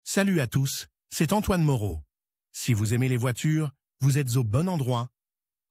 Salut à tous, c'est Antoine Moreau. Si vous aimez les voitures, vous êtes au bon endroit.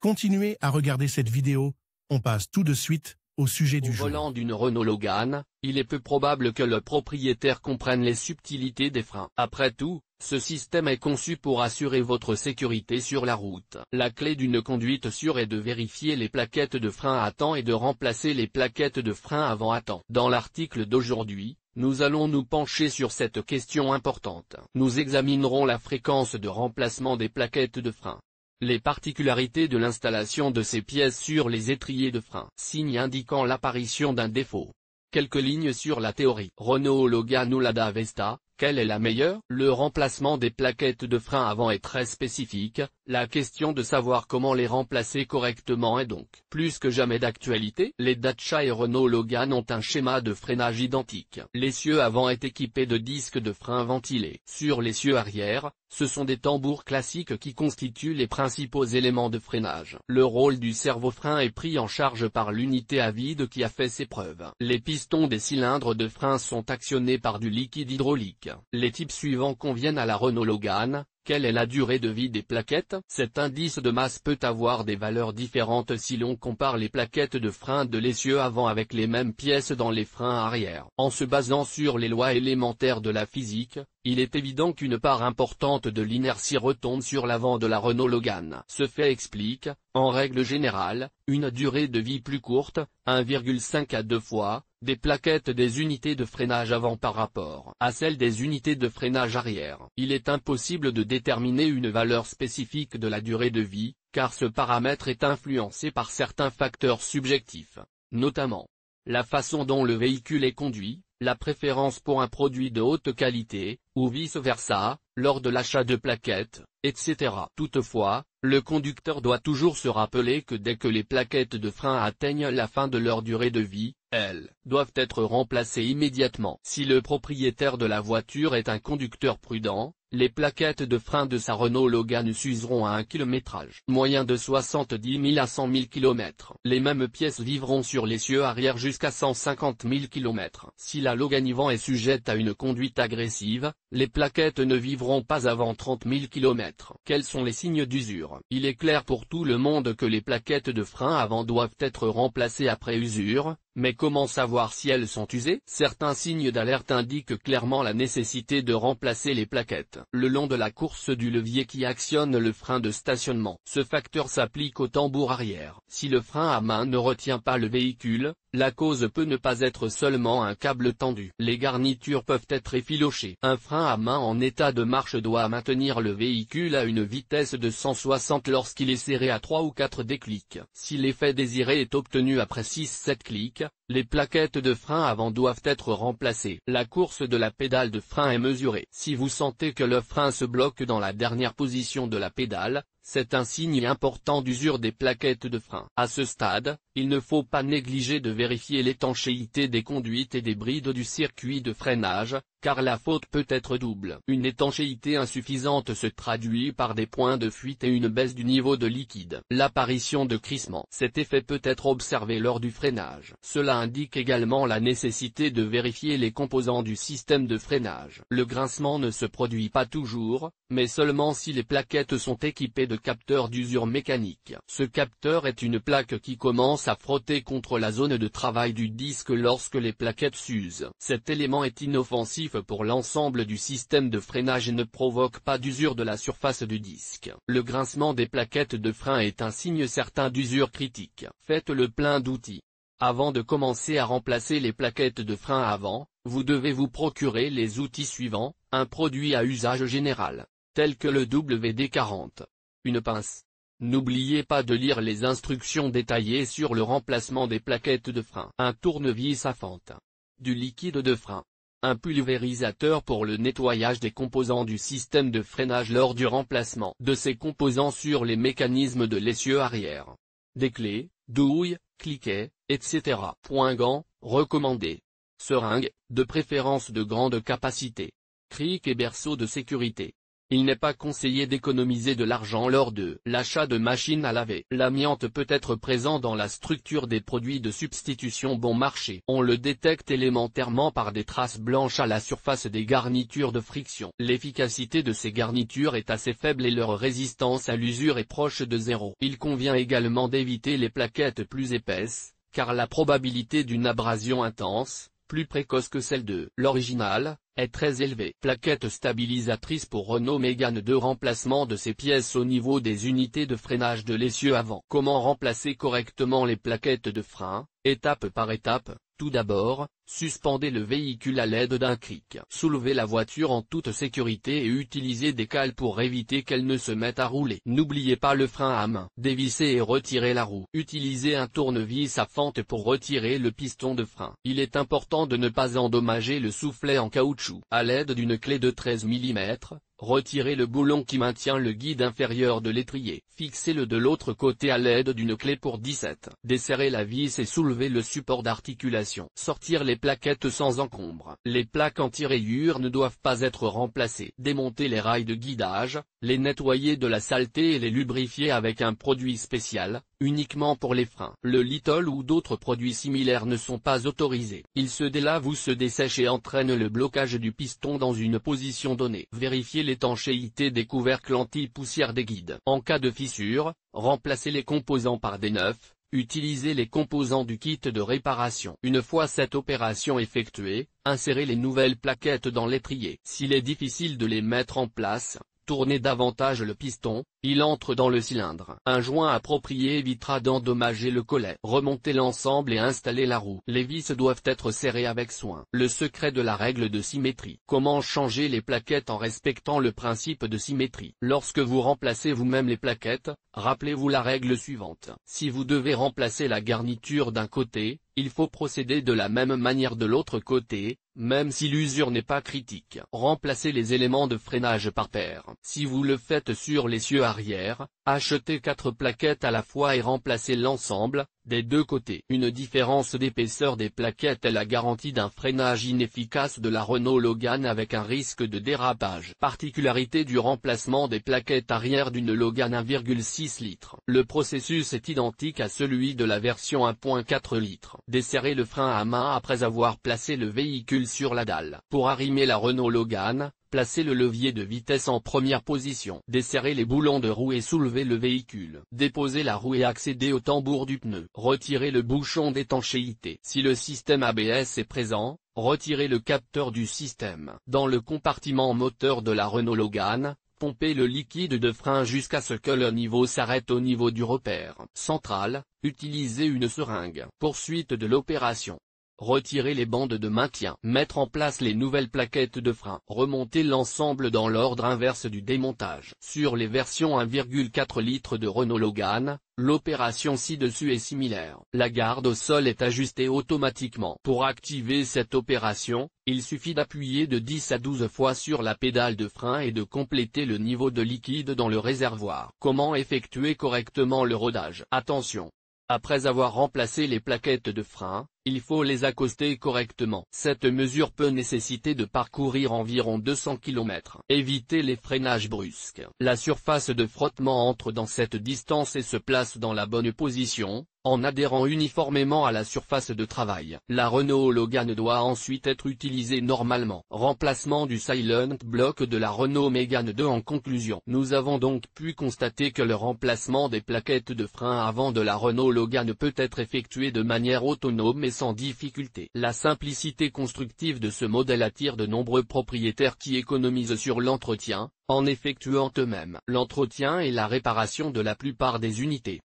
Continuez à regarder cette vidéo, on passe tout de suite au sujet du jour. Au volant d'une Renault Logan, il est peu probable que le propriétaire comprenne les subtilités des freins. Après tout, ce système est conçu pour assurer votre sécurité sur la route. La clé d'une conduite sûre est de vérifier les plaquettes de frein à temps et de remplacer les plaquettes de frein avant à temps. Dans l'article d'aujourd'hui, nous allons nous pencher sur cette question importante. Nous examinerons la fréquence de remplacement des plaquettes de frein, les particularités de l'installation de ces pièces sur les étriers de frein, signes indiquant l'apparition d'un défaut. Quelques lignes sur la théorie. Renault Logan ou Lada Vesta, quelle est la meilleure? Le remplacement des plaquettes de frein avant est très spécifique, la question de savoir comment les remplacer correctement est donc plus que jamais d'actualité. Les Dacia et Renault Logan ont un schéma de freinage identique. L'essieu avant est équipé de disques de frein ventilés. Sur l'essieu arrière, ce sont des tambours classiques qui constituent les principaux éléments de freinage. Le rôle du servo-frein est pris en charge par l'unité à vide qui a fait ses preuves. Les pistons des cylindres de frein sont actionnés par du liquide hydraulique. Les types suivants conviennent à la Renault Logan. Quelle est la durée de vie des plaquettes? Cet indice de masse peut avoir des valeurs différentes si l'on compare les plaquettes de frein de l'essieu avant avec les mêmes pièces dans les freins arrière. En se basant sur les lois élémentaires de la physique, il est évident qu'une part importante de l'inertie retombe sur l'avant de la Renault Logan. Ce fait explique, en règle générale, une durée de vie plus courte, 1,5 à 2 fois, des plaquettes des unités de freinage avant par rapport à celles des unités de freinage arrière. Il est impossible de déterminer une valeur spécifique de la durée de vie, car ce paramètre est influencé par certains facteurs subjectifs, notamment la façon dont le véhicule est conduit, la préférence pour un produit de haute qualité, ou vice-versa, lors de l'achat de plaquettes, etc. Toutefois, le conducteur doit toujours se rappeler que dès que les plaquettes de frein atteignent la fin de leur durée de vie, elles doivent être remplacées immédiatement. Si le propriétaire de la voiture est un conducteur prudent, les plaquettes de frein de sa Renault Logan s'useront à un kilométrage moyen de 70 000 à 100 000 km. Les mêmes pièces vivront sur l'essieu arrière jusqu'à 150 000 km. Si la Logan Yvan est sujette à une conduite agressive, les plaquettes ne vivront pas avant 30 000 km. Quels sont les signes d'usure? Il est clair pour tout le monde que les plaquettes de frein avant doivent être remplacées après usure, mais comment savoir si elles sont usées? Certains signes d'alerte indiquent clairement la nécessité de remplacer les plaquettes. Le long de la course du levier qui actionne le frein de stationnement. Ce facteur s'applique au tambour arrière. Si le frein à main ne retient pas le véhicule, la cause peut ne pas être seulement un câble tendu. Les garnitures peuvent être effilochées. Un frein à main en état de marche doit maintenir le véhicule à une vitesse de 160 lorsqu'il est serré à 3 ou 4 déclics. Si l'effet désiré est obtenu après 6-7 clics, les plaquettes de frein avant doivent être remplacées. La course de la pédale de frein est mesurée. Si vous sentez que le frein se bloque dans la dernière position de la pédale, c'est un signe important d'usure des plaquettes de frein. À ce stade, il ne faut pas négliger de vérifier l'étanchéité des conduites et des brides du circuit de freinage, car la faute peut être double. Une étanchéité insuffisante se traduit par des points de fuite et une baisse du niveau de liquide. L'apparition de crissement. Cet effet peut être observé lors du freinage. Cela indique également la nécessité de vérifier les composants du système de freinage. Le grincement ne se produit pas toujours, mais seulement si les plaquettes sont équipées de capteurs d'usure mécanique. Ce capteur est une plaque qui commence à frotter contre la zone de travail du disque lorsque les plaquettes s'usent. Cet élément est inoffensif pour l'ensemble du système de freinage et ne provoque pas d'usure de la surface du disque. Le grincement des plaquettes de frein est un signe certain d'usure critique. Faites le plein d'outils. Avant de commencer à remplacer les plaquettes de frein avant, vous devez vous procurer les outils suivants, un produit à usage général, tel que le WD-40. Une pince. N'oubliez pas de lire les instructions détaillées sur le remplacement des plaquettes de frein. Un tournevis à fente. Du liquide de frein. Un pulvérisateur pour le nettoyage des composants du système de freinage lors du remplacement de ces composants sur les mécanismes de l'essieu arrière. Des clés, douilles, cliquets, etc. Gants, recommandé. Seringue, de préférence de grande capacité. Cric et berceau de sécurité. Il n'est pas conseillé d'économiser de l'argent lors de l'achat de machines à laver. L'amiante peut être présent dans la structure des produits de substitution bon marché. On le détecte élémentairement par des traces blanches à la surface des garnitures de friction. L'efficacité de ces garnitures est assez faible et leur résistance à l'usure est proche de zéro. Il convient également d'éviter les plaquettes plus épaisses, car la probabilité d'une abrasion intense, plus précoce que celle de l'original, est très élevée. Plaquettes stabilisatrices pour Renault Mégane 2. Remplacement de ces pièces au niveau des unités de freinage de l'essieu avant. Comment remplacer correctement les plaquettes de frein? Étape par étape. Tout d'abord, suspendez le véhicule à l'aide d'un cric. Soulevez la voiture en toute sécurité et utilisez des cales pour éviter qu'elle ne se mette à rouler. N'oubliez pas le frein à main. Dévissez et retirez la roue. Utilisez un tournevis à fente pour retirer le piston de frein. Il est important de ne pas endommager le soufflet en caoutchouc. À l'aide d'une clé de 13 mm, retirez le boulon qui maintient le guide inférieur de l'étrier. Fixez-le de l'autre côté à l'aide d'une clé pour 17. Desserrez la vis et soulevez le support d'articulation. Sortir les plaquettes sans encombre. Les plaques anti-rayures ne doivent pas être remplacées. Démontez les rails de guidage, les nettoyer de la saleté et les lubrifier avec un produit spécial, uniquement pour les freins. Le Litol ou d'autres produits similaires ne sont pas autorisés. Ils se délavent ou se dessèchent et entraînent le blocage du piston dans une position donnée. Vérifiez l'étanchéité des couvercles anti-poussière des guides. En cas de fissure, remplacez les composants par des neufs. Utilisez les composants du kit de réparation. Une fois cette opération effectuée, insérez les nouvelles plaquettes dans l'étrier. S'il est difficile de les mettre en place, tournez davantage le piston, il entre dans le cylindre. Un joint approprié évitera d'endommager le collet. Remontez l'ensemble et installez la roue. Les vis doivent être serrées avec soin. Le secret de la règle de symétrie. Comment changer les plaquettes en respectant le principe de symétrie? Lorsque vous remplacez vous-même les plaquettes, rappelez-vous la règle suivante. Si vous devez remplacer la garniture d'un côté, il faut procéder de la même manière de l'autre côté, même si l'usure n'est pas critique. Remplacez les éléments de freinage par paire. Si vous le faites sur l'essieu arrière, achetez 4 plaquettes à la fois et remplacez l'ensemble, des deux côtés. Une différence d'épaisseur des plaquettes est la garantie d'un freinage inefficace de la Renault Logan avec un risque de dérapage. Particularité du remplacement des plaquettes arrière d'une Logan 1,6 litres. Le processus est identique à celui de la version 1,4 litres. Desserrez le frein à main après avoir placé le véhicule sur la dalle. Pour arrimer la Renault Logan, placez le levier de vitesse en première position. Desserrez les boulons de roue et soulevez le véhicule. Déposez la roue et accédez au tambour du pneu. Retirez le bouchon d'étanchéité. Si le système ABS est présent, retirez le capteur du système. Dans le compartiment moteur de la Renault Logan, pompez le liquide de frein jusqu'à ce que le niveau s'arrête au niveau du repère central. Utilisez une seringue. Poursuite de l'opération. Retirer les bandes de maintien. Mettre en place les nouvelles plaquettes de frein. Remonter l'ensemble dans l'ordre inverse du démontage. Sur les versions 1,4 litres de Renault Logan, l'opération ci-dessus est similaire. La garde au sol est ajustée automatiquement. Pour activer cette opération, il suffit d'appuyer de 10 à 12 fois sur la pédale de frein et de compléter le niveau de liquide dans le réservoir. Comment effectuer correctement le rodage? Attention! Après avoir remplacé les plaquettes de frein, il faut les accoster correctement. Cette mesure peut nécessiter de parcourir environ 200 km. Évitez les freinages brusques. La surface de frottement entre dans cette distance et se place dans la bonne position, en adhérant uniformément à la surface de travail. La Renault Logan doit ensuite être utilisée normalement. Remplacement du Silent Block de la Renault Mégane 2. En conclusion, nous avons donc pu constater que le remplacement des plaquettes de frein avant de la Renault Logan peut être effectué de manière autonome et sans difficulté. La simplicité constructive de ce modèle attire de nombreux propriétaires qui économisent sur l'entretien, en effectuant eux-mêmes l'entretien et la réparation de la plupart des unités.